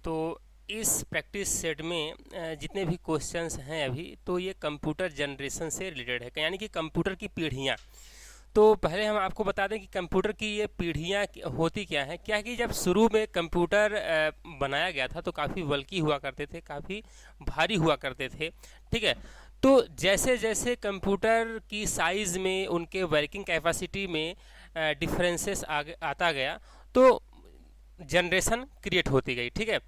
तो इस practice set में जितने भी क्वेश्चंस हैं अभी, तो ये कंप्यूटर जनरेशन से रिलेटेड है, यानी कि कंप्यूटर की पीढ़ियाँ। तो पहले हम आपको बता दें कि कंप्यूटर की ये पीढ़ियाँ होती क्या हैं। क्या है कि जब शुरू में कंप्यूटर बनाया गया था तो काफ़ी बल्कि हुआ करते थे, काफ़ी भारी हुआ करते थे, ठीक है। तो जैसे जैसे कंप्यूटर की साइज़ में, उनके वर्किंग कैपेसिटी में डिफरेंसेस आता गया, तो जनरेशन क्रिएट होती गई, ठीक है।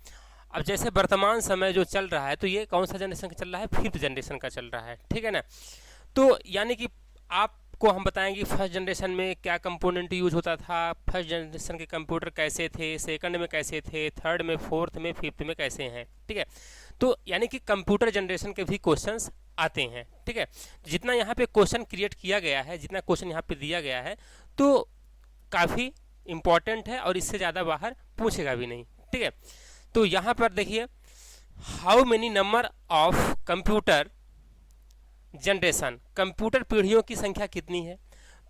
अब जैसे वर्तमान समय जो चल रहा है, तो ये कौन सा जनरेशन का चल रहा है? फिफ्थ जनरेशन का चल रहा है, ठीक है ना। तो यानी कि आपको हम बताएंगे फर्स्ट जनरेशन में क्या कंपोनेंट यूज होता था, फर्स्ट जनरेशन के कंप्यूटर कैसे थे, सेकंड में कैसे थे, थर्ड में, फोर्थ में, फिफ्थ में कैसे हैं, ठीक है। तो यानी कि कंप्यूटर जनरेशन के भी क्वेश्चंस आते हैं, ठीक है। जितना यहाँ पे क्वेश्चन क्रिएट किया गया है, जितना क्वेश्चन यहाँ पे दिया गया है, तो काफ़ी इम्पॉर्टेंट है और इससे ज़्यादा बाहर पूछेगा भी नहीं, ठीक है। तो यहाँ पर देखिए, how many number of computer generation, computer पीढ़ियों की संख्या कितनी है?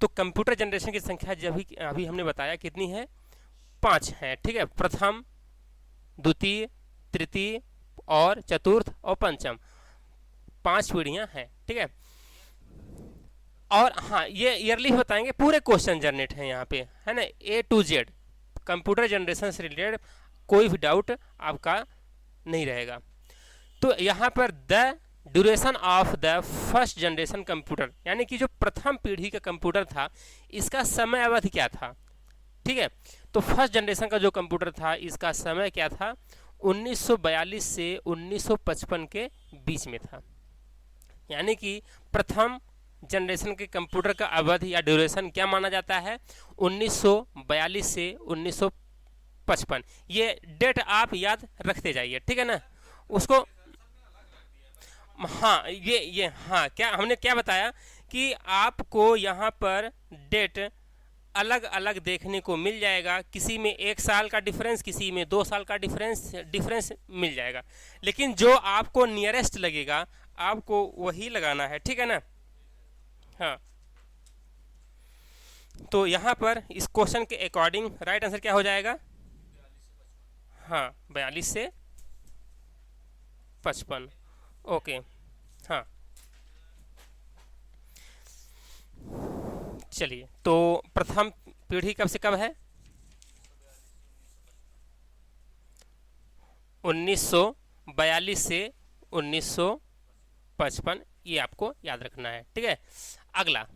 तो कंप्यूटर जनरेशन की संख्या जब अभी हमने बताया कितनी है, 5 है, ठीक है। प्रथम, द्वितीय, तृतीय और चतुर्थ और पंचम, 5 पीढ़ियां हैं, ठीक है। और हाँ, ये ईयरली बताएंगे, पूरे क्वेश्चन जनरेट हैं यहाँ पे, है ना, A to Z computer generation से रिलेटेड कोई भी डाउट आपका नहीं रहेगा। तो यहाँ पर the duration of the first generation computer, यानी कि जो प्रथम पीढ़ी का कंप्यूटर था, इसका समय अवधि क्या था, ठीक है। तो फर्स्ट जनरेशन का जो कंप्यूटर था, इसका समय क्या था? 1942 से 1955 के बीच में था। यानी कि प्रथम जनरेशन के कंप्यूटर का अवधि या ड्यूरेशन क्या माना जाता है? 1942 से 1955। ये डेट आप याद रखते जाइए, ठीक है ना। उसको हाँ, ये हाँ, क्या हमने क्या बताया कि आपको यहाँ पर डेट अलग अलग देखने को मिल जाएगा। किसी में 1 साल का डिफरेंस, किसी में 2 साल का डिफरेंस मिल जाएगा, लेकिन जो आपको नियरेस्ट लगेगा आपको वही लगाना है, ठीक है ना। हाँ, तो यहाँ पर इस क्वेश्चन के अकॉर्डिंग राइट आंसर क्या हो जाएगा? हाँ, 42 से 55। ओके, हाँ, चलिए। तो प्रथम पीढ़ी कब से कब है? 1942 से 1955, ये आपको याद रखना है, ठीक है। अगला,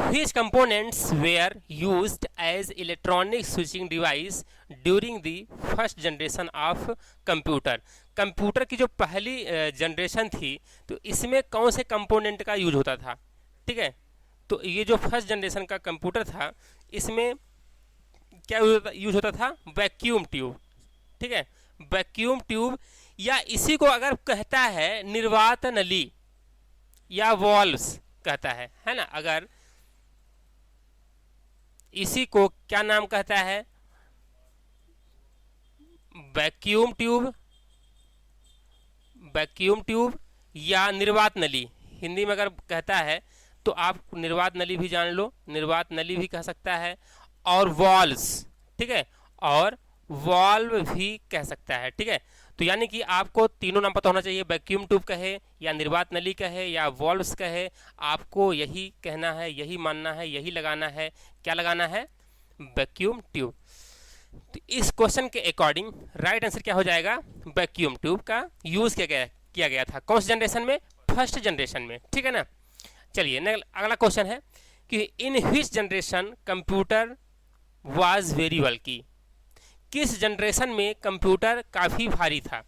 which components were used as electronic switching device during the first generation of computer? Computer की जो पहली जनरेशन थी, तो इसमें कौन से कंपोनेंट का यूज होता था, ठीक है। तो ये जो फर्स्ट जनरेशन का कंप्यूटर था, इसमें क्या यूज होता था? वैक्यूम ट्यूब, ठीक है, वैक्यूम ट्यूब, या इसी को अगर कहता है निर्वात नली या वॉल्व्स कहता है ना। अगर इसी को क्या नाम कहता है? वैक्यूम ट्यूब, वैक्यूम ट्यूब या निर्वात नली। हिंदी में अगर कहता है तो आप निर्वात नली भी जान लो, निर्वात नली भी कह सकता है, और वॉल्व्स, ठीक है, और वॉल्व भी कह सकता है, ठीक है। तो यानी कि आपको तीनों नाम पता होना चाहिए, वैक्यूम ट्यूब कहे या निर्वात नली कहे या वॉल्व्स कहे, आपको यही कहना है, यही मानना है, यही लगाना है। क्या लगाना है? Vacuum tube. तो इस क्वेश्चन के अकॉर्डिंग राइट आंसर क्या हो जाएगा? वैक्यूम ट्यूब का यूज किया गया था कौन सी जनरेशन में? फर्स्ट जनरेशन में, ठीक है ना। चलिए अगला क्वेश्चन है कि इन which generation computer was very बल्की, किस जनरेशन में कंप्यूटर काफ़ी भारी था?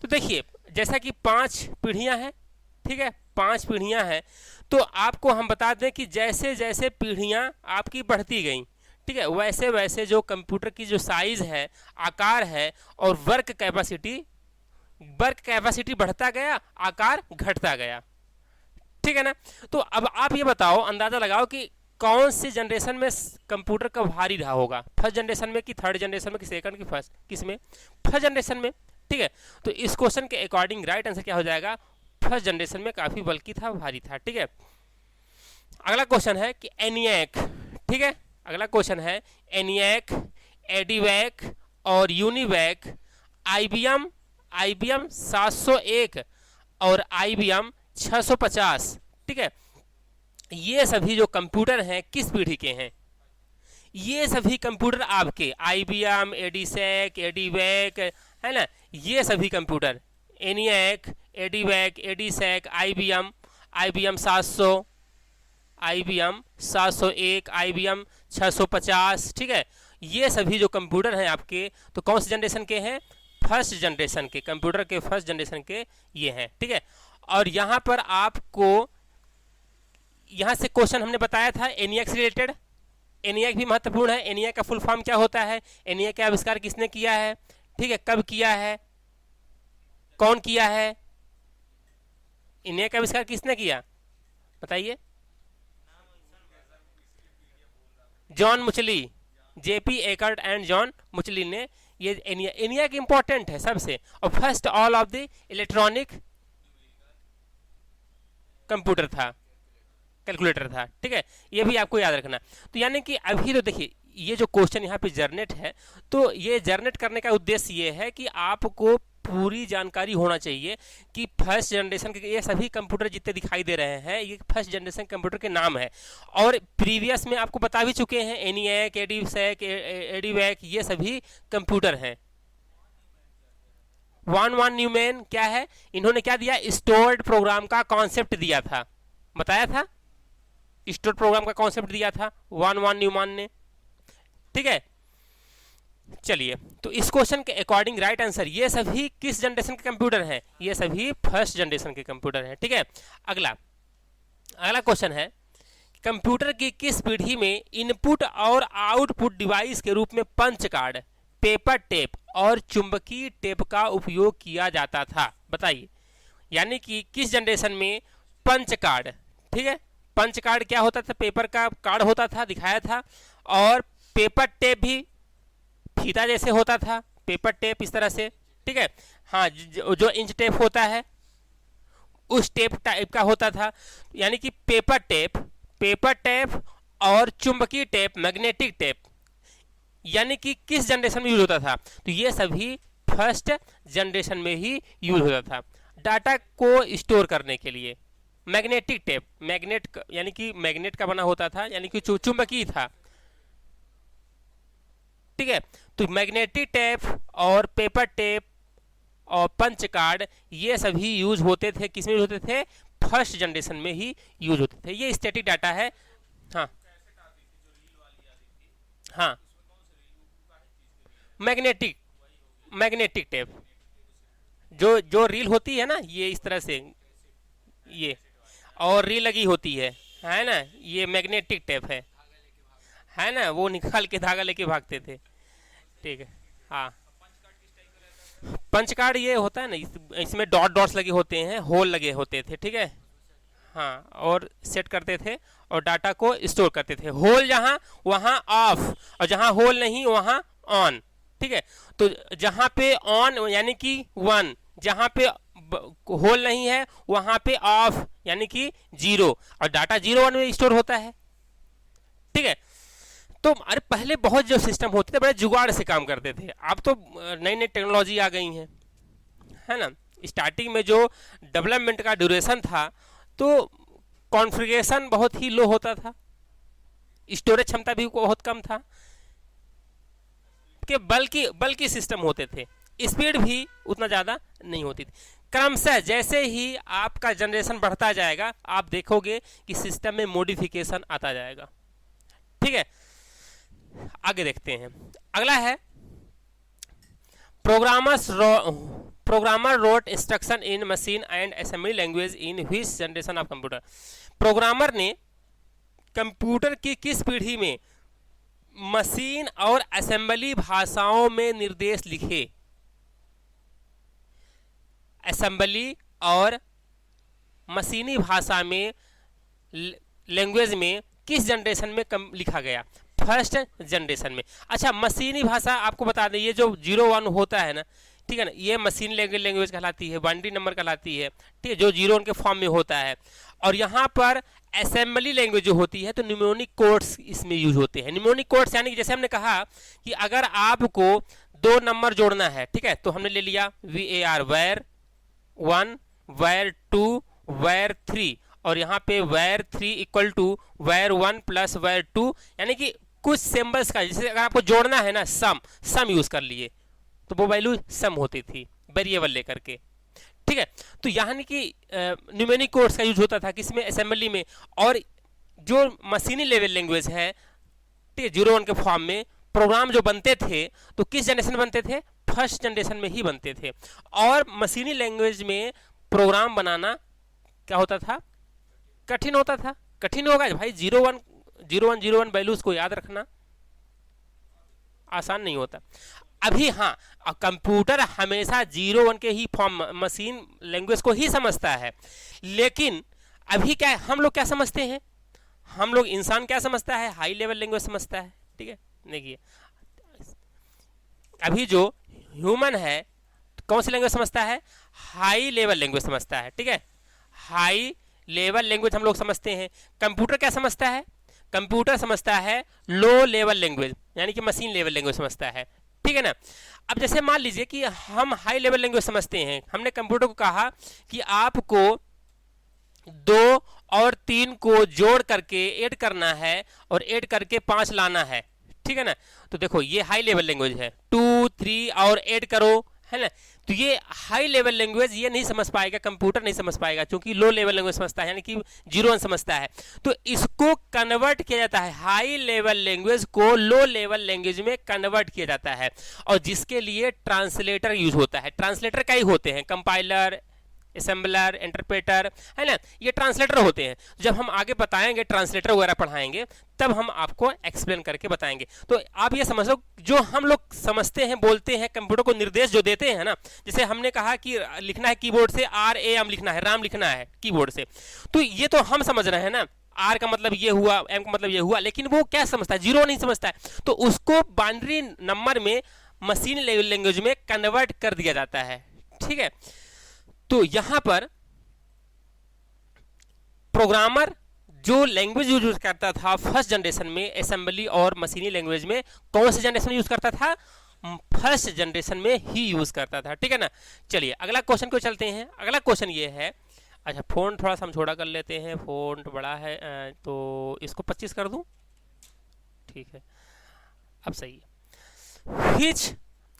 तो देखिए, जैसा कि 5 पीढ़ियां हैं, ठीक है, 5 पीढ़ियां हैं, तो आपको हम बता दें कि जैसे जैसे पीढ़ियां आपकी बढ़ती गई, ठीक है, वैसे वैसे जो कंप्यूटर की जो साइज है, आकार है, और वर्क कैपेसिटी बढ़ता गया, आकार घटता गया, ठीक है ना। तो अब आप ये बताओ, अंदाज़ा लगाओ कि कौन सी जनरेशन में कंप्यूटर का भारी रहा होगा? फर्स्ट जनरेशन में कि थर्ड जनरेशन में कि सेकंड की फर्स्ट, किस में? फर्स्ट जनरेशन में, ठीक है। तो इस क्वेश्चन के अकॉर्डिंग राइट आंसर क्या हो जाएगा? फर्स्ट जनरेशन में काफ़ी बल्कि था, भारी था, ठीक है। अगला क्वेश्चन है कि एनियक, ठीक है, अगला क्वेश्चन है एनियक, एडीवैक और यूनिवैक, IBM 701 और IBM 650, ठीक है। ये सभी जो कंप्यूटर हैं किस पीढ़ी के हैं? ये सभी कंप्यूटर आपके IBM, एडीसैक, एडीवैक, है ना, ये सभी computer ENIAC, एडीवैक, एडीसैक, IBM 700, IBM 701, IBM 650, ठीक है। ये सभी जो कंप्यूटर हैं आपके, तो कौन से जनरेशन के हैं? फर्स्ट जनरेशन के कंप्यूटर के, फर्स्ट जनरेशन के ये हैं, ठीक है। और यहाँ पर आपको यहाँ से क्वेश्चन हमने बताया था ENIAC से रिलेटेड। ENIAC भी महत्वपूर्ण है। ENIAC का फुल फॉर्म क्या होता है? ENIAC का आविष्कार किसने किया है, ठीक है, कब किया है, कौन किया है? ENIAC का आविष्कार किसने किया, बताइए? John Mauchly, JP Eckert and John Mauchly ने ये ENIAC इंपॉर्टेंट है सबसे, और first all of the electronic computer था, कैलकुलेटर था, ठीक है। ये भी आपको याद रखना। तो यानी कि अभी तो देखिए ये जो क्वेश्चन यहाँ पे जनरेट है, तो ये जनरेट करने का उद्देश्य ये है कि आपको पूरी जानकारी होना चाहिए कि फर्स्ट जनरेशन के ये सभी कंप्यूटर जितने दिखाई दे रहे हैं ये फर्स्ट जनरेशन कंप्यूटर के नाम है। और प्रीवियस में आपको बता भी चुके हैं ENIAC, एडीसैक, एडीवैक ये सभी कंप्यूटर हैं। वान न्यूमैन क्या है, इन्होंने क्या दिया, स्टोर्ड प्रोग्राम का कॉन्सेप्ट दिया था, बताया था, स्टोर्ड प्रोग्राम का कॉन्सेप्ट दिया था वान न्यूमैन ने, ठीक है। चलिए, तो इस क्वेश्चन के अकॉर्डिंग राइट आंसर, ये सभी किस जनरेशन के कंप्यूटर हैं? ये सभी फर्स्ट जनरेशन के कंप्यूटर हैं, ठीक है। अगला क्वेश्चन है, कंप्यूटर की किस पीढ़ी में इनपुट और आउटपुट डिवाइस के रूप में पंच कार्ड, पेपर टेप और चुंबकीय टेप का उपयोग किया जाता था, बताइए? यानी कि किस जनरेशन में पंच कार्ड, ठीक है, पंच कार्ड क्या होता था, पेपर का कार्ड होता था, दिखाया था, और पेपर टेप भी फीता जैसे होता था, पेपर टेप इस तरह से, ठीक है। हाँ, जो इंच टेप होता है उस टेप टाइप का होता था। यानी कि पेपर टेप और चुंबकीय टेप, मैग्नेटिक टेप, यानी कि किस जनरेशन में यूज होता था? तो ये सभी फर्स्ट जनरेशन में ही यूज होता था डाटा को स्टोर करने के लिए। मैग्नेटिक टेप, मैग्नेट यानी कि मैग्नेट का बना होता था, यानी कि चुंबकीय था, ठीक है। तो मैग्नेटिक टेप और पेपर टेप और पंच कार्ड ये सभी यूज होते थे, किसमें यूज होते थे? फर्स्ट जनरेशन में ही यूज होते थे। ये स्टैटिक डाटा है। हाँ हाँ, मैग्नेटिक टेप, जो रील होती है ना, ये इस तरह से, ये और रील लगी होती है ना, ये मैग्नेटिक टेप है ना, वो निकाल के धागा लेके भागते थे, ठीक है। हाँ, पंच कार्ड ये होता है ना, इसमें डॉट्स लगे होते हैं, होल लगे होते थे, ठीक है। हाँ, और सेट करते थे और डाटा को स्टोर करते थे। होल जहाँ वहाँ ऑफ, और जहाँ होल नहीं वहाँ ऑन, ठीक है। तो जहाँ पे ऑन यानी कि 1, जहाँ पे होल नहीं है वहाँ पे ऑफ यानी कि 0, और डाटा 0 1 में स्टोर होता है, ठीक है। तो अरे पहले बहुत जो सिस्टम होते थे बड़े जुगाड़ से काम करते थे, अब तो नई नई टेक्नोलॉजी आ गई हैं, है ना। स्टार्टिंग में जो डेवलपमेंट का ड्यूरेशन था तो कॉन्फ़िगरेशन बहुत ही लो होता था, स्टोरेज क्षमता भी बहुत कम था, कि बल्कि सिस्टम होते थे, स्पीड भी उतना ज़्यादा नहीं होती थी। क्रमशः जैसे ही आपका जनरेशन बढ़ता जाएगा आप देखोगे कि सिस्टम में मॉडिफिकेशन आता जाएगा, ठीक है। आगे देखते हैं। अगला है, programmer wrote instruction in machine and assembly language in which generation of computer. Programmer ने कंप्यूटर की किस पीढ़ी में मशीन और असेंबली भाषाओं में निर्देश लिखे? असेंबली और मशीनी भाषा में, लैंग्वेज में किस जनरेशन में लिखा गया? फर्स्ट जनरेशन में। अच्छा, मशीनी भाषा आपको बता दें, ये जो 0 1 होता है ना, ठीक है ना, ये मशीन लैंग्वेज कहलाती है, बाइनरी नंबर कहलाती है, ठीक है, जो 0 1 के फॉर्म में होता है। और यहाँ पर असेंबली लैंग्वेज जो होती है तो न्यूमेरिक कोड्स इसमें यूज होते हैं। न्यूमेरिक कोड्स यानी कि जैसे हमने कहा कि अगर आपको दो नंबर जोड़ना है, ठीक है, तो हमने ले लिया VAR where 1 where 2 where 3 और यहाँ पे where 3 equal to where 1 plus where 2, यानी कि कुछ सिंबल्स का, जैसे अगर आपको जोड़ना है ना सम यूज कर लिए तो वो वैल्यू सम होती थी वेरिएबल लेकर के, ठीक है। तो यानी कि न्यूमेरिक कोड्स का यूज होता था किसमें, असेंबली में। और जो मशीनी लेवल लैंग्वेज है, ठीक है, 0-1 के फॉर्म में प्रोग्राम जो बनते थे तो किस जनरेशन में बनते थे, फर्स्ट जनरेशन में ही बनते थे। और मशीनी लैंग्वेज में प्रोग्राम बनाना क्या होता था, कठिन होता था। कठिन होगा भाई, 0-1 वैल्यूज को याद रखना आसान नहीं होता। अभी हाँ, कंप्यूटर हमेशा 0-1 के ही फॉर्म मशीन लैंग्वेज को ही समझता है, लेकिन अभी क्या हम लोग क्या समझते हैं, हम लोग इंसान क्या समझता है, हाई लेवल लैंग्वेज समझता है, ठीक है। देखिए अभी जो ह्यूमन है कौन सी लैंग्वेज समझता है, हाई लेवल लैंग्वेज समझता है, ठीक है, हाई लेवल लैंग्वेज हम लोग समझते हैं। कंप्यूटर क्या समझता है, कंप्यूटर समझता है लो लेवल लैंग्वेज, यानी कि मशीन लेवल लैंग्वेज समझता है, ठीक है ना। अब जैसे मान लीजिए कि हम हाई लेवल लैंग्वेज समझते हैं, हमने कंप्यूटर को कहा कि आपको 2 और 3 को जोड़ करके ऐड करना है और ऐड करके 5 लाना है, ठीक है ना। तो देखो ये हाई लेवल लैंग्वेज है, 2, 3 और ऐड करो, है ना। तो ये हाई लेवल लैंग्वेज ये नहीं समझ पाएगा, कंप्यूटर नहीं समझ पाएगा, क्योंकि लो लेवल लैंग्वेज समझता है, यानी कि 0-1 समझता है। तो इसको कन्वर्ट किया जाता है, हाई लेवल लैंग्वेज को लो लेवल लैंग्वेज में कन्वर्ट किया जाता है, और जिसके लिए ट्रांसलेटर यूज होता है। ट्रांसलेटर कई होते हैं, कंपाइलर, असेंबलर, इंटरप्रेटर, है ना, ये ट्रांसलेटर होते हैं। जब हम आगे बताएंगे, ट्रांसलेटर वगैरह पढ़ाएंगे, तब हम आपको एक्सप्लेन करके बताएंगे। तो आप ये समझ लो, जो हम लोग समझते हैं, बोलते हैं, कंप्यूटर को निर्देश जो देते हैं ना, जैसे हमने कहा कि लिखना है कीबोर्ड से RAM लिखना है, राम लिखना है कीबोर्ड से, तो ये तो हम समझ रहे हैं ना, R का मतलब ये हुआ, M का मतलब ये हुआ, लेकिन वो क्या समझता है, 0 नहीं समझता है। तो उसको बाइनरी नंबर में मशीन लैंग्वेज में कन्वर्ट कर दिया जाता है, ठीक है। तो यहां पर प्रोग्रामर जो लैंग्वेज यूज करता था फर्स्ट जनरेशन में असेंबली और मशीनी लैंग्वेज में, कौन से जनरेशन में यूज करता था, फर्स्ट जनरेशन में ही यूज करता था, ठीक है ना। चलिए अगला क्वेश्चन को चलते हैं। अगला क्वेश्चन ये है, अच्छा फ़ॉन्ट थोड़ा सा हम छोटा कर लेते हैं, फ़ॉन्ट बड़ा है तो इसको 25 कर दूं, ठीक है, अब सही है। Which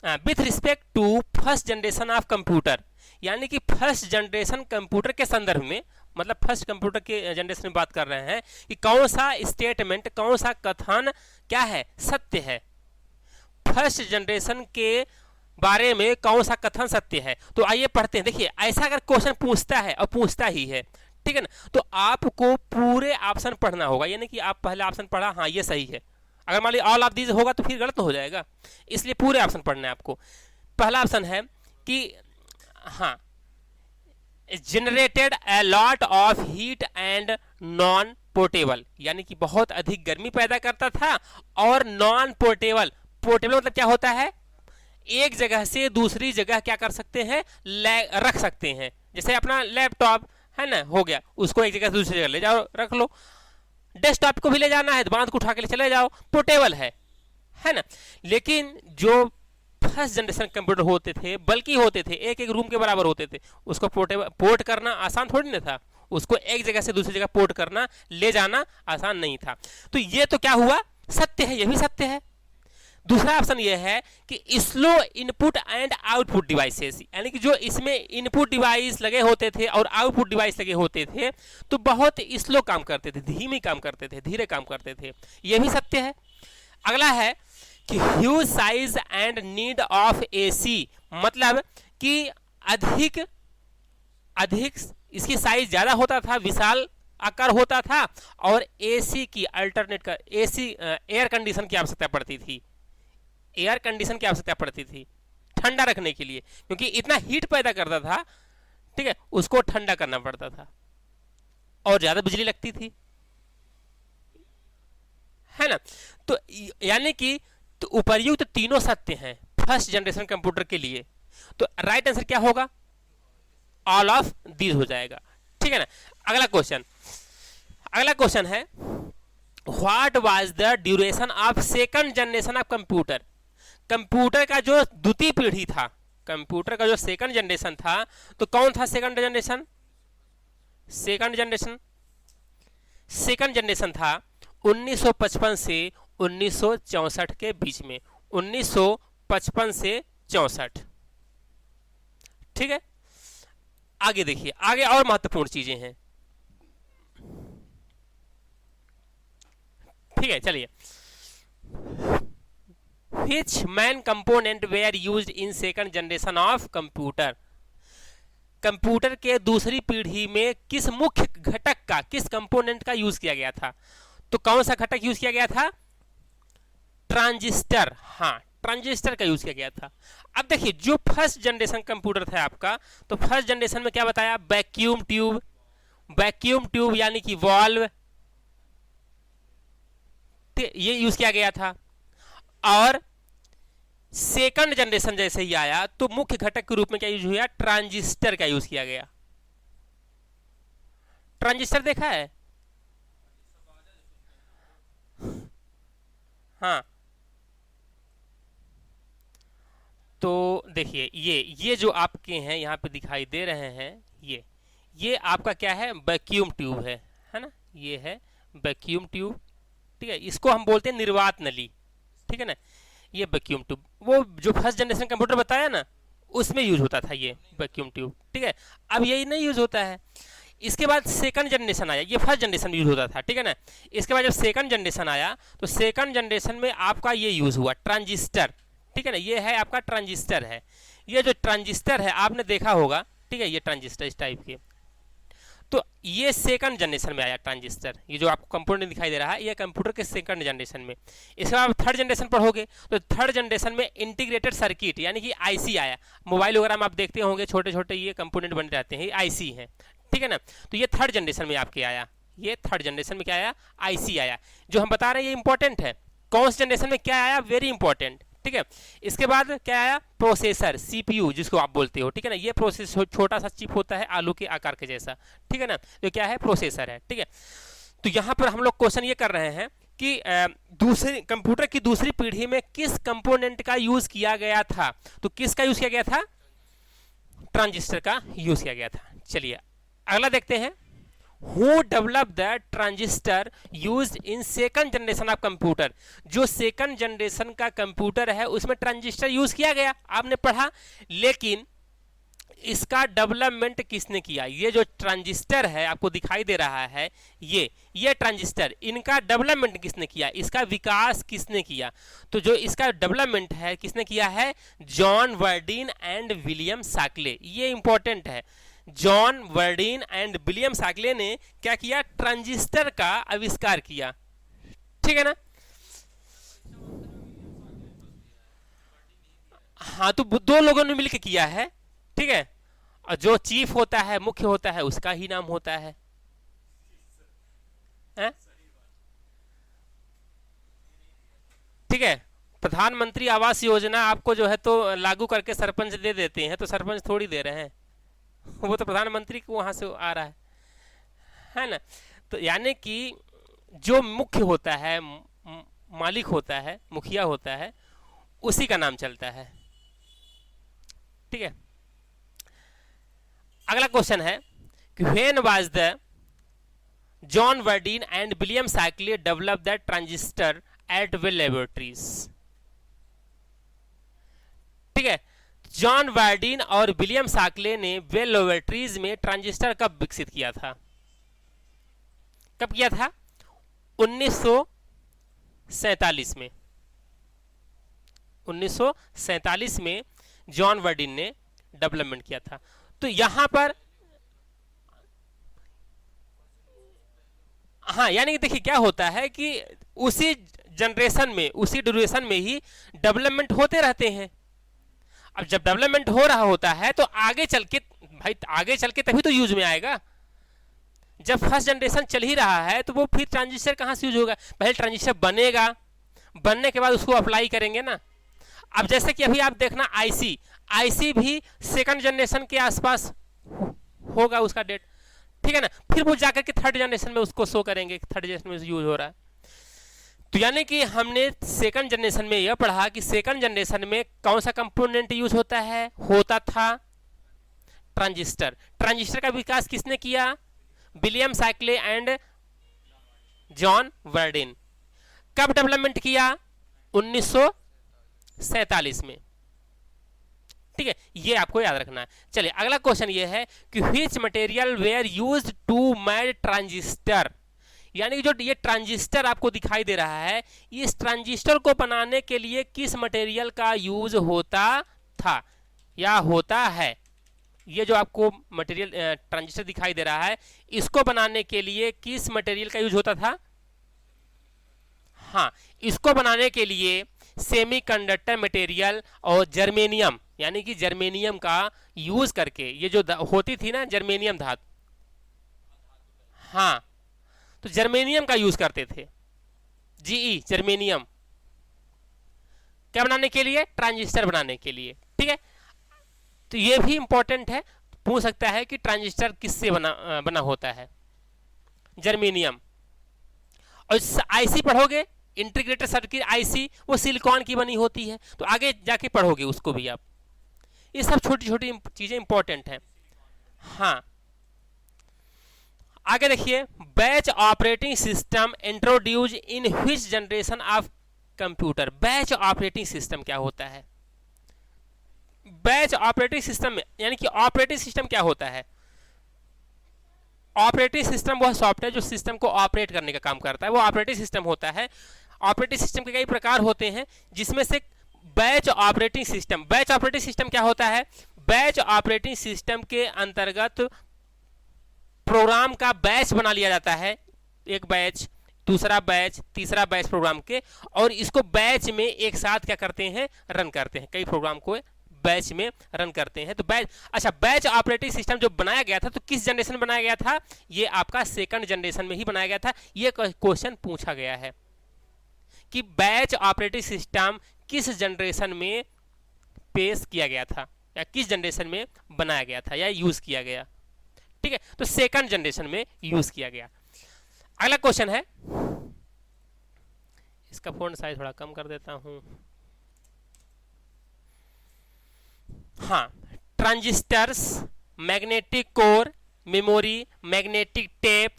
with respect to first generation of computer, यानी कि फर्स्ट जनरेशन कंप्यूटर के संदर्भ में, मतलब फर्स्ट कंप्यूटर के जनरेशन में बात कर रहे हैं कि कौन सा स्टेटमेंट, कौन सा कथन क्या है, सत्य है। फर्स्ट जनरेशन के बारे में कौन सा कथन सत्य है, तो आइए पढ़ते हैं। देखिए ऐसा अगर क्वेश्चन पूछता है, और पूछता ही है, ठीक है ना, तो आपको पूरे ऑप्शन पढ़ना होगा, यानी कि आप पहले ऑप्शन पढ़ा, हाँ ये सही है, अगर मान लीजिए ऑल ऑफ दीज होगा तो फिर गलत हो जाएगा, इसलिए पूरे ऑप्शन पढ़ना है आपको। पहला ऑप्शन है कि हाँ, generated a lot of heat and non portable, यानी कि बहुत अधिक गर्मी पैदा करता था, और नॉन पोर्टेबल, पोर्टेबल मतलब क्या होता है, एक जगह से दूसरी जगह क्या कर सकते हैं, रख सकते हैं। जैसे अपना लैपटॉप है ना, हो गया, उसको एक जगह से दूसरी जगह ले जाओ, रख लो। डेस्कटॉप को भी ले जाना है तो बांध को उठा के ले चले जाओ, पोर्टेबल है ना। लेकिन जो फर्स्ट जनरेशन कंप्यूटर होते थे, बल्कि होते थे, एक एक रूम के बराबर होते थे, उसको पोर्ट करना आसान थोड़ी ना था, उसको एक जगह से दूसरी जगह पोर्ट करना, ले जाना आसान नहीं था। तो ये तो क्या हुआ, सत्य है, ये भी सत्य है। दूसरा ऑप्शन ये है कि slow input and output devices, यानी कि जो इसमें इनपुट डिवाइस लगे होते थे और आउटपुट डिवाइस लगे होते थे तो बहुत स्लो काम करते थे, धीमी काम करते थे, धीरे काम करते थे, ये भी सत्य है। अगला है कि huge size and need of AC, मतलब कि अधिक इसकी साइज ज्यादा होता था, विशाल आकार होता था, और AC की अल्टरनेट का AC एयर कंडीशन की आवश्यकता पड़ती थी, एयर कंडीशन की आवश्यकता पड़ती थी ठंडा रखने के लिए, क्योंकि इतना हीट पैदा करता था, ठीक है, उसको ठंडा करना पड़ता था, और ज्यादा बिजली लगती थी, है ना। तो यानी कि तो उपर्युक्त तीनों सत्य हैं फर्स्ट जनरेशन कंप्यूटर के लिए, तो राइट आंसर क्या होगा, ऑल ऑफ दीज हो जाएगा, ठीक है ना। अगला क्वेश्चन है, what was the duration of second generation of computer, computer का जो द्वितीय पीढ़ी था, कंप्यूटर का जो सेकंड जनरेशन था, तो कौन था सेकंड जनरेशन? सेकंड जनरेशन था 1955 से 1964 के बीच में, 1955 से 64। ठीक है, आगे देखिए, आगे और महत्वपूर्ण चीजें हैं। ठीक है, चलिए। Which main component were used in second generation of computer? Computer के दूसरी पीढ़ी में किस मुख्य घटक का, किस कंपोनेंट का यूज किया गया था? तो कौन सा घटक यूज किया गया था? ट्रांजिस्टर। हाँ, ट्रांजिस्टर का यूज किया गया था। अब देखिए, जो फर्स्ट जनरेशन कंप्यूटर था आपका, तो फर्स्ट जनरेशन में क्या बताया? वैक्यूम ट्यूब, वैक्यूम ट्यूब यानी कि वॉल्व, ये यूज किया गया था। और सेकंड जनरेशन जैसे ही आया तो मुख्य घटक के रूप में क्या यूज हुआ? ट्रांजिस्टर का यूज किया गया। ट्रांजिस्टर देखा है? हाँ, तो देखिए, ये जो आपके हैं यहाँ पे दिखाई दे रहे हैं, ये आपका क्या है? वैक्यूम ट्यूब है ना? ये है वैक्यूम ट्यूब। ठीक है, इसको हम बोलते हैं निर्वात नली। ठीक है ना, ये वैक्यूम ट्यूब, वो जो फर्स्ट जनरेशन कंप्यूटर बताया ना, उसमें यूज होता था ये वैक्यूम ट्यूब। ठीक है, अब यही नहीं यूज होता है। इसके बाद सेकंड जनरेशन आया, ये फर्स्ट जनरेशन यूज होता था। ठीक है ना, इसके बाद जब सेकंड जनरेशन आया तो सेकंड जनरेशन में आपका ये यूज हुआ ट्रांजिस्टर। ठीक है ना, ये है आपका ट्रांजिस्टर है। ये जो ट्रांजिस्टर है आपने देखा होगा। ठीक है, ये ट्रांजिस्टर इस टाइप के, तो ये सेकंड जनरेशन में आया ट्रांजिस्टर। ये जो आपको कंप्यूटर दिखाई दे रहा है, ये कंप्यूटर के सेकंड जनरेशन में। इसके बाद थर्ड जनरेशन पर हो गए, तो थर्ड जनरेशन में इंटीग्रेटेड सर्किट यानी कि आईसी आया। मोबाइल वगैरह में आप देखते होंगे छोटे छोटे ये कंपोनेंट बने रहते हैं, ये आईसी हैं। ठीक है ना, तो ये थर्ड जनरेशन में आपके आया। ये थर्ड जनरेशन में क्या आया? आईसी आया। जो हम बता रहे हैं ये इंपॉर्टेंट है, कौन सी जनरेशन में क्या आया, वेरी इंपॉर्टेंट। ठीक है, इसके बाद क्या आया? प्रोसेसर, सीपीयू जिसको आप बोलते हो। ठीक है ना, ये प्रोसेसर छोटा सा चिप होता है आलू के आकार के जैसा। ठीक है ना, तो क्या है? प्रोसेसर है। ठीक है, तो यहाँ पर हम लोग क्वेश्चन ये कर रहे हैं कि दूसरी कंप्यूटर की दूसरी पीढ़ी में किस कंपोनेंट का यूज किया गया था? तो किसका यूज किया गया था? ट्रांजिस्टर का यूज किया गया था। चलिए अगला देखते हैं। Who developed the transistor used in second generation of computer? जो सेकंड जनरेशन का कंप्यूटर है उसमें ट्रांजिस्टर यूज किया गया, आपने पढ़ा, लेकिन इसका डेवलपमेंट किसने किया? ये जो ट्रांजिस्टर है आपको दिखाई दे रहा है, ये ट्रांजिस्टर, इनका डेवलपमेंट किसने किया? इसका विकास किसने किया? तो जो इसका डेवलपमेंट है किसने किया है? John Bardeen and William साकले। ये इंपॉर्टेंट है। जॉन वर्डीन एंड विलियम साकले ने क्या किया? ट्रांजिस्टर का आविष्कार किया। ठीक है ना? हाँ, तो दो लोगों ने मिलकर किया है। ठीक है, और जो चीफ होता है, मुख्य होता है, उसका ही नाम होता है। ठीक है, प्रधानमंत्री आवास योजना आपको जो है तो लागू करके सरपंच दे देते हैं, तो सरपंच थोड़ी दे रहे हैं, वो तो प्रधानमंत्री को वहां से आ रहा है ना? तो यानी कि जो मुख्य होता है, मालिक होता है, मुखिया होता है, उसी का नाम चलता है। ठीक है, अगला क्वेश्चन है कि when was the John Bardeen and William Shockley develop the transistor at Bell laboratories? ठीक है, जॉन वर्डीन और विलियम साकले ने वेल लेबोरेटरीज में ट्रांजिस्टर कब विकसित किया था? कब किया था? 1947 में। 1947 में जॉन वर्डीन ने डेवलपमेंट किया था। तो यहां पर हाँ, यानी कि देखिए क्या होता है कि उसी जनरेशन में, उसी ड्यूरेशन में ही डेवलपमेंट होते रहते हैं। अब जब डेवलपमेंट हो रहा होता है तो आगे चल के, भाई आगे चल के तभी तो यूज में आएगा। जब फर्स्ट जनरेशन चल ही रहा है तो वो फिर ट्रांजिस्टर कहाँ से यूज होगा? पहले ट्रांजिस्टर बनेगा, बनने के बाद उसको अप्लाई करेंगे ना। अब जैसे कि अभी आप देखना आईसी भी सेकंड जनरेशन के आसपास होगा उसका डेट। ठीक है ना, फिर वो जाकर के थर्ड जनरेशन में उसको शो करेंगे, थर्ड जनरेशन में यूज हो रहा है। तो यानी कि हमने सेकंड जनरेशन में यह पढ़ा कि सेकंड जनरेशन में कौन सा कंपोनेंट यूज होता था ट्रांजिस्टर। ट्रांजिस्टर का विकास किसने किया? William Shockley and John Bardeen. कब डेवलपमेंट किया? 1947 में। ठीक है, ये आपको याद रखना है। चलिए अगला क्वेश्चन ये है कि which material were used to make transistor, यानी जो ये ट्रांजिस्टर आपको दिखाई दे रहा है, इस ट्रांजिस्टर को बनाने के लिए किस मटेरियल का यूज होता था या होता है? ये जो आपको मटेरियल ट्रांजिस्टर दिखाई दे रहा है, इसको बनाने के लिए किस मटेरियल का यूज होता था? हाँ, इसको बनाने के लिए सेमीकंडक्टर मटेरियल और जर्मेनियम, यानी कि जर्मेनियम का यूज करके, ये जो होती थी ना जर्मेनियम धातु, हाँ, तो जर्मेनियम का यूज करते थे, जीई जर्मेनियम, क्या बनाने के लिए? ट्रांजिस्टर बनाने के लिए। ठीक है, तो ये भी इंपॉर्टेंट है, पूछ सकता है कि ट्रांजिस्टर किससे बना होता है? जर्मेनियम। और आईसी पढ़ोगे, इंटीग्रेटेड सर्किट आईसी, वो सिलिकॉन की बनी होती है, तो आगे जाके पढ़ोगे उसको भी आप। ये सब छोटी छोटी चीजें इंपॉर्टेंट हैं। हाँ, आगे देखिए, batch operating system introduce in which generation of computer. Batch operating system क्या होता है? बैच ऑपरेटिंग सिस्टम में, यानी कि ऑपरेटिंग सिस्टम क्या होता है? ऑपरेटिंग सिस्टम वह सॉफ्टवेयर जो सिस्टम को ऑपरेट करने का काम करता है, वो ऑपरेटिंग सिस्टम होता है। ऑपरेटिंग सिस्टम के कई प्रकार होते हैं, जिसमें से batch operating system. Batch operating system क्या होता है? बैच ऑपरेटिंग सिस्टम के अंतर्गत प्रोग्राम का बैच बना लिया जाता है, एक बैच, दूसरा बैच, तीसरा बैच प्रोग्राम के, और इसको बैच में एक साथ क्या करते हैं? रन करते हैं। कई प्रोग्राम को बैच में रन करते हैं। तो बैच, अच्छा, बैच ऑपरेटिंग सिस्टम जो बनाया गया था, तो किस जनरेशन में बनाया गया था? ये आपका सेकंड जनरेशन में ही बनाया गया था। ये क्वेश्चन पूछा गया है कि बैच ऑपरेटिंग सिस्टम किस जनरेशन में पेश किया गया था, या किस जनरेशन में बनाया गया था या यूज किया गया। ठीक है, तो सेकंड जनरेशन में यूज किया गया। अगला क्वेश्चन है, इसका फॉन्ट साइज थोड़ा कम कर देता हूं। हाँ, transistors, magnetic core, memory, magnetic tape,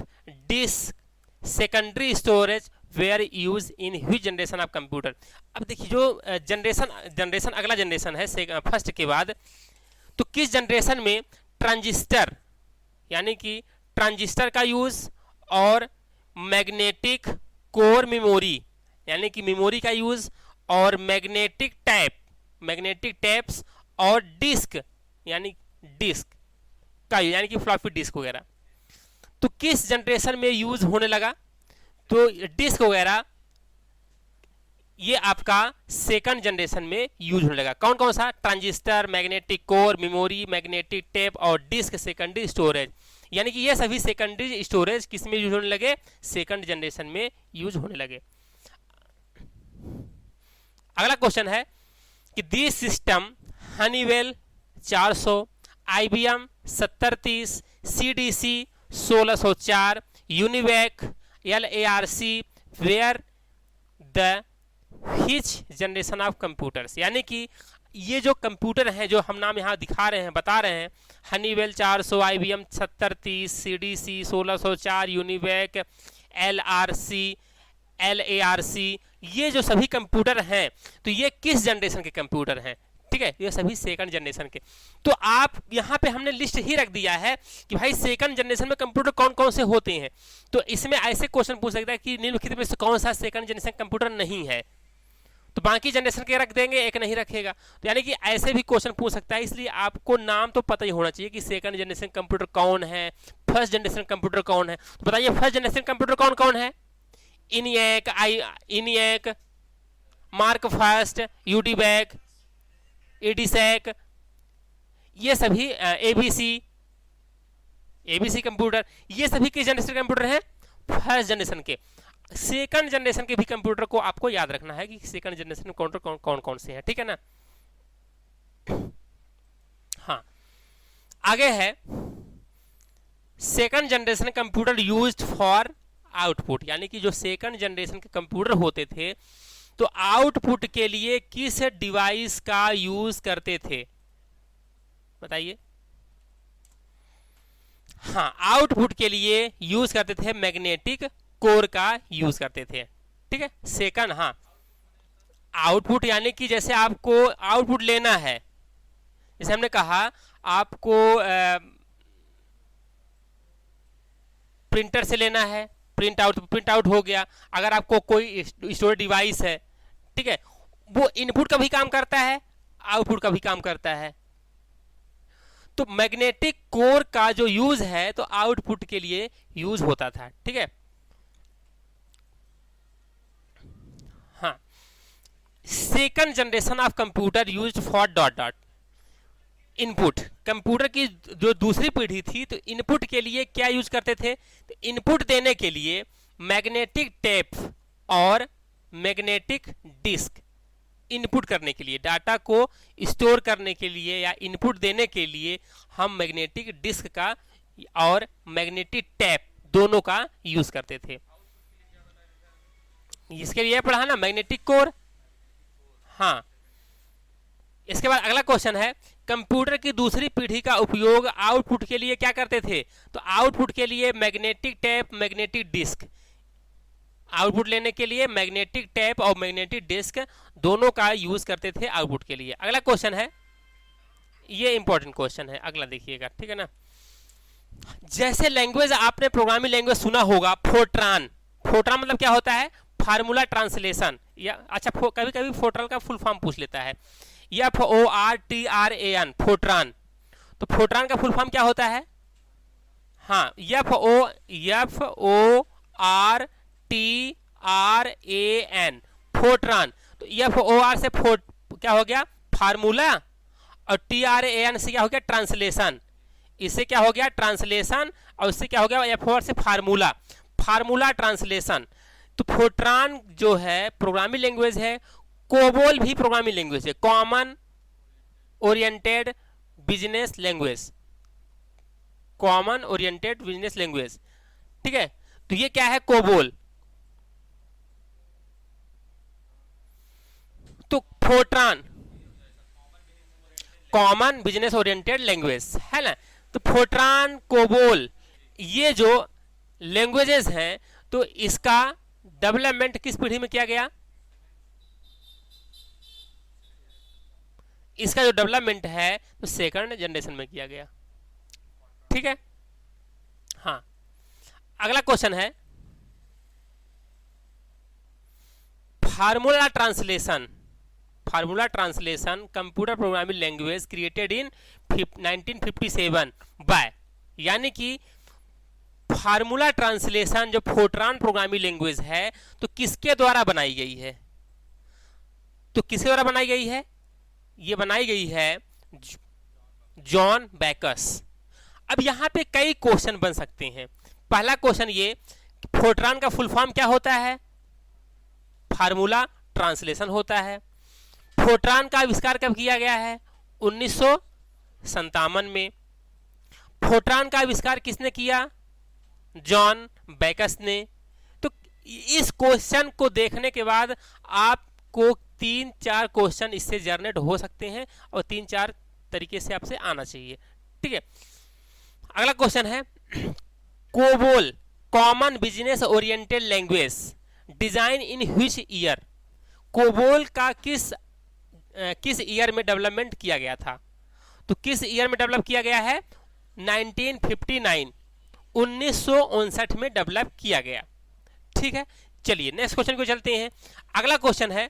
disk, secondary storage were use in which generation of computer. अब देखिए, जो जनरेशन अगला जनरेशन है फर्स्ट के बाद, तो किस जनरेशन में ट्रांजिस्टर, यानी कि ट्रांजिस्टर का यूज, और मैग्नेटिक कोर मेमोरी, यानी कि मेमोरी का यूज, और मैग्नेटिक टैप्स, और डिस्क, यानी डिस्क का, यानी कि फ्लॉपी डिस्क वगैरह, तो किस जनरेशन में यूज होने लगा? तो डिस्क वगैरह ये आपका सेकंड जनरेशन में यूज होने लगा। कौन कौन सा? Transistor, magnetic core, memory, magnetic tape और डिस्क सेकेंडरी स्टोरेज, यानी कि ये सभी सेकेंडरी स्टोरेज किस में यूज होने लगे? सेकंड जनरेशन में यूज होने लगे। अगला क्वेश्चन है कि this system Honeywell 400, IBM 7030, CDC 1604, UNIVAC, LARC were the which generation of computers, यानी कि ये जो कंप्यूटर हैं जो हम नाम यहाँ दिखा रहे हैं, बता रहे हैं, Honeywell 400, IBM 7030, CDC 1604, UNIVAC, LARC, ये जो सभी कंप्यूटर हैं, तो ये किस जनरेशन के कंप्यूटर हैं? ठीक है, ये सभी सेकंड जनरेशन के। तो आप यहाँ पे हमने लिस्ट ही रख दिया है कि भाई सेकंड जनरेशन में कंप्यूटर कौन कौन से होते हैं। तो इसमें ऐसे क्वेश्चन पूछ सकता है कि निम्नलिखित में से कौन सा सेकंड जनरेशन कंप्यूटर नहीं है, तो बाकी जनरेशन के रख देंगे, एक नहीं रखेगा। तो यानी कि ऐसे भी क्वेश्चन पूछ सकता है, इसलिए आपको नाम तो पता ही होना चाहिए कि सेकंड जनरेशन कंप्यूटर कौन है, फर्स्ट जनरेशन कंप्यूटर कौन है। तो बताइए फर्स्ट जनरेशन कंप्यूटर कौन कौन है? इनिएक, मार्क फर्स्ट, यूडीबैक, एडीसैक, ये सभी एबीसी कंप्यूटर, ये सभी किस जनरेशन कंप्यूटर हैं? फर्स्ट जनरेशन के। सेकंड जनरेशन के भी कंप्यूटर को आपको याद रखना है कि सेकंड जनरेशन कंप्यूटर कौन कौन से हैं, ठीक है ना। हाँ, आगे है second generation computer used for output, यानी कि जो सेकंड जनरेशन के कंप्यूटर होते थे तो आउटपुट के लिए किस डिवाइस का यूज करते थे, बताइए। हाँ, आउटपुट के लिए यूज करते थे मैग्नेटिक कोर का यूज करते थे, ठीक है। सेकंड, हाँ, आउटपुट यानी कि जैसे आपको आउटपुट लेना है, जैसे हमने कहा आपको प्रिंटर से लेना है, प्रिंट आउट हो गया। अगर आपको कोई स्टोरेज डिवाइस है, ठीक है, वो इनपुट का भी काम करता है, आउटपुट का भी काम करता है। तो मैग्नेटिक कोर का जो यूज है तो आउटपुट के लिए यूज होता था, ठीक है। हाँ, second generation of computer used for dot dot input. Computer की जो दूसरी पीढ़ी थी तो इनपुट के लिए क्या यूज करते थे, तो इनपुट देने के लिए मैग्नेटिक टेप और मैग्नेटिक डिस्क, इनपुट करने के लिए, डाटा को स्टोर करने के लिए या इनपुट देने के लिए हम मैग्नेटिक डिस्क का और मैग्नेटिक टैप दोनों का यूज करते थे। इसके लिए पढ़ा ना मैग्नेटिक कोर। हाँ, इसके बाद अगला क्वेश्चन है, कंप्यूटर की दूसरी पीढ़ी का उपयोग आउटपुट के लिए क्या करते थे, तो आउटपुट के लिए magnetic tap, magnetic disk, output लेने के लिए मैग्नेटिक टैप और मैग्नेटिक डिस्क दोनों का यूज करते थे आउटपुट के लिए। अगला क्वेश्चन है, ये इंपॉर्टेंट क्वेश्चन है, अगला देखिएगा, ठीक है ना। जैसे लैंग्वेज, आपने प्रोग्रामिंग लैंग्वेज सुना होगा फोर्ट्रान। फोर्ट्रान मतलब क्या होता है, फार्मूला ट्रांसलेशन, या अच्छा कभी कभी फोर्ट्रान का फुल फॉर्म पूछ लेता है, FORTRAN, फोर्ट्रान। तो फोर्ट्रान का फुल फॉर्म क्या होता है, हाँ, FORTRAN, फोर्ट्रान। तो FOR से क्या हो गया, फार्मूला, और TRAN से क्या हो गया, ट्रांसलेशन। इससे क्या हो गया, ट्रांसलेशन, और इससे क्या हो गया, FOR से फार्मूला, फार्मूला ट्रांसलेशन। तो फोर्ट्रान जो है प्रोग्रामिंग लैंग्वेज है, कोबोल भी प्रोग्रामिंग लैंग्वेज है, common oriented business language, common oriented business language, ठीक है। तो ये क्या है, कोबोल। तो Fortran common business oriented language है ना। तो फोर्ट्रान, कोबोल, ये जो लैंग्वेजेस हैं तो इसका डेवलपमेंट किस पीढ़ी में किया गया, इसका जो डेवलपमेंट है तो सेकंड जनरेशन में किया गया, ठीक है। हाँ, अगला क्वेश्चन है, formula translation. Formula translation computer programming language created in 1957 by, यानी कि फार्मूला ट्रांसलेशन जो फोर्ट्रान प्रोग्रामिंग लैंग्वेज है तो किसके द्वारा बनाई गई है, तो किसके द्वारा बनाई गई है, ये बनाई गई है जॉन बैकस। अब यहां पे कई क्वेश्चन बन सकते हैं। पहला क्वेश्चन ये, फोर्ट्रान का फुल फॉर्म क्या होता है, फार्मूला ट्रांसलेशन होता है। फोर्ट्रान का आविष्कार कब किया गया है, 1957 में। फोर्ट्रान का आविष्कार किसने किया, जॉन बैकस ने। तो इस क्वेश्चन को देखने के बाद आपको 3-4 क्वेश्चन इससे जनरेट हो सकते हैं और 3-4 तरीके से आपसे आना चाहिए, ठीक है। अगला क्वेश्चन है, COBOL common business oriented language design in which year. COBOL का किस ईयर में डेवलपमेंट किया गया था, तो किस ईयर में डेवलप किया गया है, 1959, 1959 में डेवलप किया गया, ठीक है। चलिए नेक्स्ट क्वेश्चन को चलते हैं। अगला क्वेश्चन है,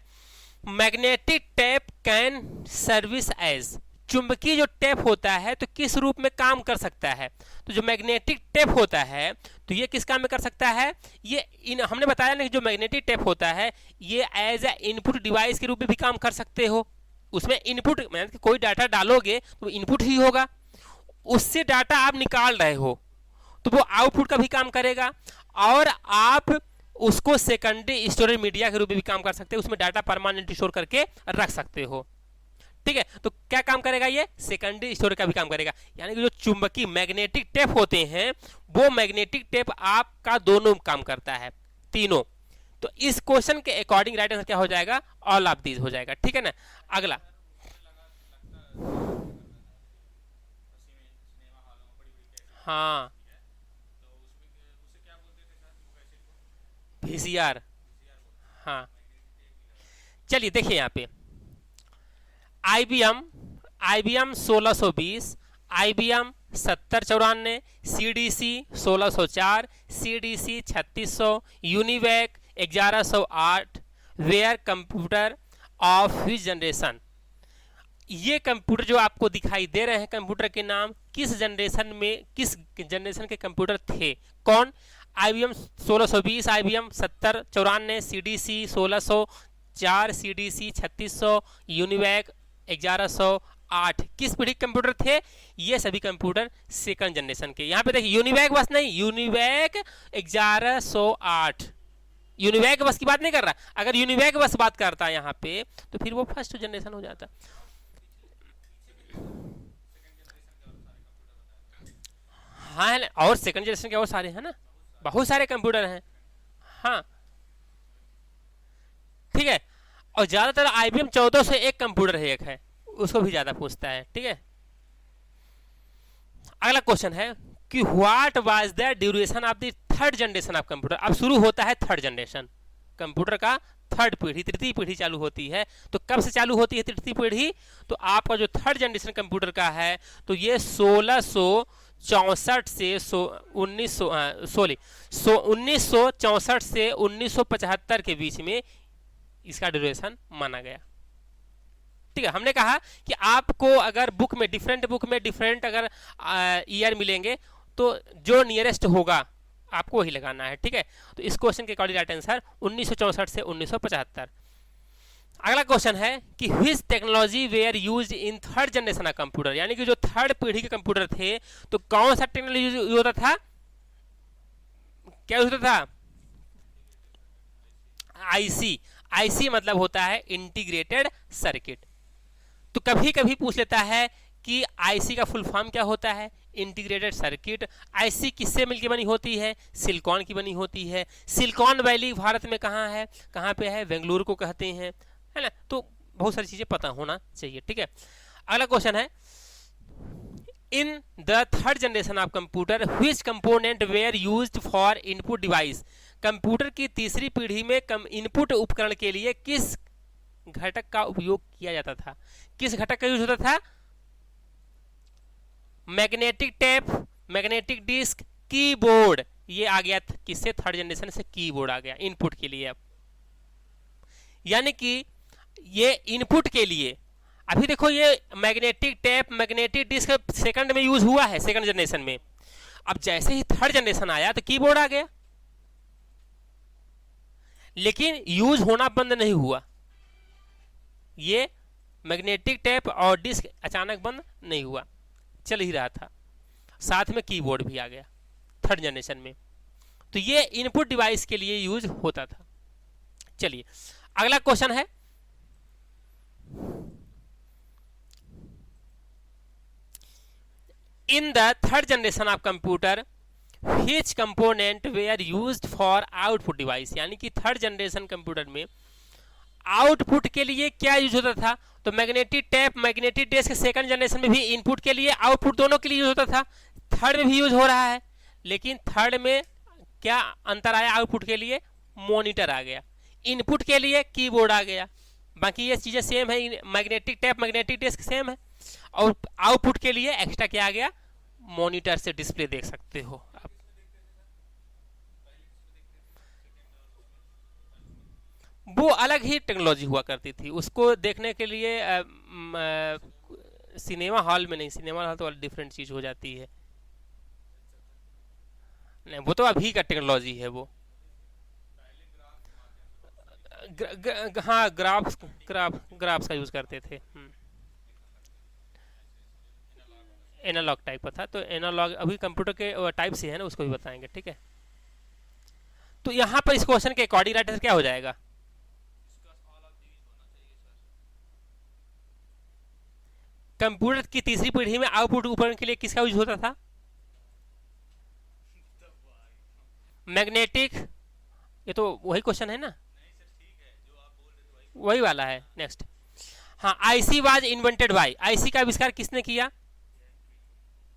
magnetic tape can service as. चुंबकीय जो टेप होता है तो किस रूप में काम कर सकता है, तो जो मैग्नेटिक टेप होता है तो ये किस काम में कर सकता है, ये हमने बताया ना कि जो मैग्नेटिक टेप होता है ये एज ए इनपुट डिवाइस के रूप में भी काम कर सकते हो। उसमें इनपुट मतलब कोई डाटा डालोगे तो इनपुट ही होगा, उससे डाटा आप निकाल रहे हो तो वो आउटपुट का भी काम करेगा, और आप उसको सेकेंडरी स्टोरेज मीडिया के रूप में भी काम कर सकते हो, उसमें डाटा परमानेंट स्टोर करके रख सकते हो, ठीक है। तो क्या काम करेगा, ये सेकेंडरी स्टोरेज का भी काम करेगा, यानी कि जो चुंबकीय मैग्नेटिक टेप होते हैं वो मैग्नेटिक टेप आपका दोनों काम करता है, तीनों। तो इस क्वेश्चन के अकॉर्डिंग राइट आंसर क्या हो जाएगा, ऑल ऑफ दीज हो जाएगा, ठीक है ना। अगला हाँ VCR, हाँ चलिए देखिए यहाँ पे IBM, IBM 1620, IBM 7094, CDC 1604, CDC 3600, UNIVAC 1108, were computer of which generation. ये कंप्यूटर जो आपको दिखाई दे रहे हैं कंप्यूटर के नाम किस जनरेशन में, किस जनरेशन के कंप्यूटर थे, कौन, IBM 1620, IBM 7094, CDC 1604, CDC 3600, UNIVAC 1108, किस पीढ़ी के कंप्यूटर थे, ये सभी कंप्यूटर सेकंड जनरेशन के। यहाँ पे देखिए यूनिवैक बस नहीं, यूनिवैक 1108, यूनिवैक बस की बात नहीं कर रहा। अगर यूनिवैक बस बात करता है यहाँ पे तो फिर वो फर्स्ट जनरेशन हो जाता। हाँ है ना, और सेकंड जनरेशन के और सारे हैं ना, बहुत सारे कंप्यूटर हैं, हाँ ठीक है। और ज्यादातर IBM 1400 एक कंप्यूटर है, एक है, उसको भी ज्यादा पूछता है, ठीक है। अगला क्वेश्चन है कि what was the duration of the third generation of computer. अब शुरू होता है थर्ड जनरेशन कंप्यूटर का, थर्ड पीढ़ी, तृतीय पीढ़ी चालू होती है। तो कब से चालू होती है तृतीय पीढ़ी, तो आपका जो थर्ड जनरेशन कंप्यूटर का है तो ये 1664 से 1964 से 1975 के बीच में इसका ड्यूरेशन माना गया, ठीक है। हमने कहा कि आपको अगर बुक में डिफरेंट अगर ईयर मिलेंगे तो जो नियरेस्ट होगा आपको वही लगाना है, ठीक है। तो इस क्वेश्चन के अकॉर्डिंग राइट आंसर 1964 से 1975। अगला क्वेश्चन है कि which technology were used in third generation of computer, यानी कि जो थर्ड पीढ़ी के कंप्यूटर थे तो कौन सा टेक्नोलॉजी यूज होता था, क्या यूज होता था, IC मतलब होता है इंटीग्रेटेड सर्किट। तो कभी कभी पूछ लेता है कि IC का फुल फॉर्म क्या होता है, इंटीग्रेटेड सर्किट। IC किससे मिलकर बनी होती है, सिलिकॉन की बनी होती है। सिलिकॉन वैली भारत में कहाँ है, कहाँ पे है, बेंगलुरु को कहते हैं, है ना। तो बहुत सारी चीजें पता होना चाहिए, ठीक है। अगला क्वेश्चन है in the third generation of computer which component were used for input device. Computer की तीसरी पीढ़ी में इनपुट उपकरण के लिए किस घटक का उपयोग किया जाता था, किस घटक का यूज होता था, magnetic tape, magnetic disc, keyboard. ये आ गया किससे, थर्ड जनरेशन से कीबोर्ड आ गया इनपुट के लिए। अब यानी कि ये इनपुट के लिए, अभी देखो ये magnetic tape, magnetic disk second में यूज हुआ है, सेकंड जनरेशन में। अब जैसे ही थर्ड जनरेशन आया तो कीबोर्ड आ गया, लेकिन यूज होना बंद नहीं हुआ। ये मैग्नेटिक टेप और डिस्क अचानक बंद नहीं हुआ, चल ही रहा था, साथ में कीबोर्ड भी आ गया थर्ड जनरेशन में। तो ये इनपुट डिवाइस के लिए यूज होता था। चलिए अगला क्वेश्चन है in the third generation of computer which component were used for output device, यानी कि थर्ड जनरेशन कंप्यूटर में आउटपुट के लिए क्या यूज होता था। तो magnetic tape, magnetic disk second generation में भी इनपुट के लिए, आउटपुट दोनों के लिए यूज होता था। थर्ड में भी यूज हो रहा है, लेकिन थर्ड में क्या अंतर आया, आउटपुट के लिए मॉनिटर आ गया, इनपुट के लिए कीबोर्ड आ गया। बाकी ये चीजें सेम है, magnetic tape, magnetic disc same है, और आउटपुट के लिए एक्स्ट्रा क्या आ गया, मॉनिटर से डिस्प्ले देख सकते हो आप। वो अलग ही टेक्नोलॉजी हुआ करती थी, उसको देखने के लिए सिनेमा हॉल में नहीं, सिनेमा हॉल तो डिफरेंट चीज हो जाती है, नहीं वो तो अभी का टेक्नोलॉजी है वो। हाँ ग्राफ्स का यूज करते थे। एनालॉग टाइप का था, तो एनालॉग अभी कंप्यूटर के टाइप से है ना, उसको भी बताएंगे, ठीक है। तो यहाँ पर इस क्वेश्चन के अकॉर्डिंग राइट आंसर क्या हो जाएगा, कंप्यूटर की तीसरी पीढ़ी में आउटपुट उपकरण के लिए किसका यूज होता था? मैग्नेटिक। ये तो वही क्वेश्चन है ना, वही वाला है। नेक्स्ट, हाँ, IC was invented by, IC का आविष्कार किसने किया?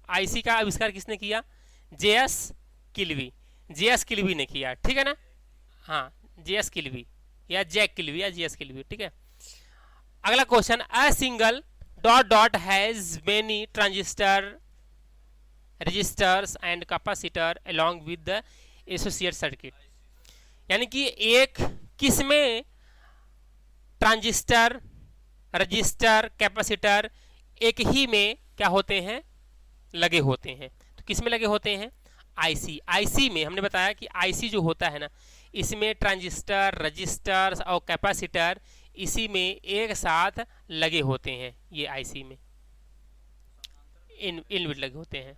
आईसी का आविष्कार किसने किया? जेएस किल्वी, जेएस किल्वी ने किया, ठीक है ना। हाँ, जेएस किल्वी या जैक किल्वी या जेएस किल्वी, ठीक है। अगला question, a single dot dot has many transistor registers and capacitor along with the associate circuit, यानी कि एक किस में ट्रांजिस्टर रजिस्टर कैपेसिटर एक ही में क्या होते हैं? लगे होते हैं। तो किस में लगे होते हैं? आईसी। आईसी में हमने बताया कि आईसी जो होता है ना, इसमें ट्रांजिस्टर रजिस्टर और कैपेसिटर इसी में एक साथ लगे होते हैं। ये आईसी में इनबिल्ट लगे होते हैं।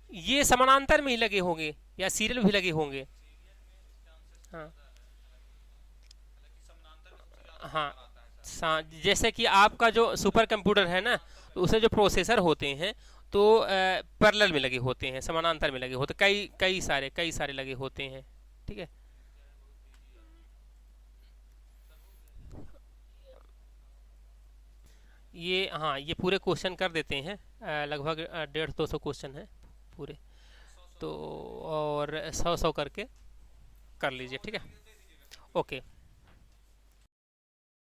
ये समानांतर में ही लगे होंगे या सीरियल भी लगे होंगे? हाँ हाँ, जैसे कि आपका जो सुपर कंप्यूटर है ना, तो उसमें जो प्रोसेसर होते हैं तो पैरेलल में लगे होते हैं, समानांतर में लगे होते, कई सारे लगे होते हैं, ठीक है। ये हाँ, ये पूरे क्वेश्चन कर देते हैं, लगभग 150-200 क्वेश्चन है पूरे, तो और 100-100 करके कर लीजिए, ठीक है। ओके।